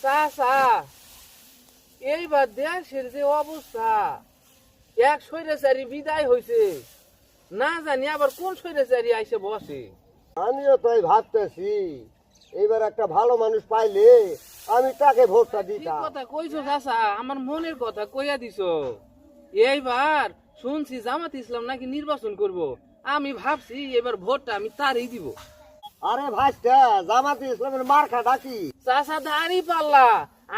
চাচা এইবার দেশের যে অবস্থা, এক স্বৈরাচারী বিদায় হয়েছে, না জানি আবার কোন স্বৈরাচারী আইসে বসে। আমিও তাই ভাবতেছি এইবার একটা ভালো মানুষ পাইলে আমি তাকে ভোটটা ঠিক দিতাম। কথা কইছো চাচা, আমার মনের কথা কইয়া দিছো। এইবার শুনছি জামাত ইসলাম নাকি নির্বাচন করব, আমি ভাবছি এবার ভোটটা আমি তারই দিব। আরে ভাইস্টা, জামাত ইসলামের মার্কা ডাকি। চাচা দাঁড়ি পাল্লা,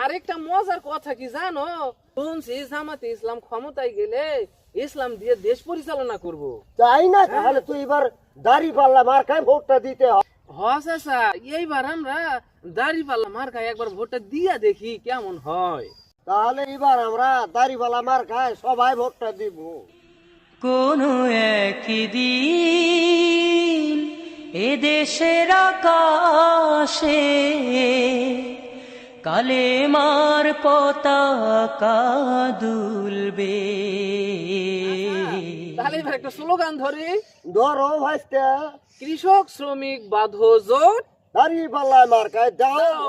আরেকটা মজার কথা কি জানো? শুনছি জামাতে ইসলাম ক্ষমতায় গেলে ইসলাম দিয়ে দেশ পরিচালনা করব। তাই না? তাহলে তুই এবার দাড়ি পাল্লা মার্কায় ভোটটা দিতে হবে। হ চাচা, এইবার আমরা দাঁড়ি পাল্লা মার্কায় একবার ভোটটা দিয়া দেখি কেমন হয়। তাহলে এবার আমরা দাড়ি পাল্লা মার্কায় সবাই ভোটটা দিব। কোনো একদিন এ দেশের আকাশে কালেমার পতাকা দুলবে। তাহলে এবার একটা স্লোগান ধরি, ধরো ভাইস্টা, কৃষক শ্রমিক বাঁধো জোট, দাড়ি পাল্লা মার্কায় দাও।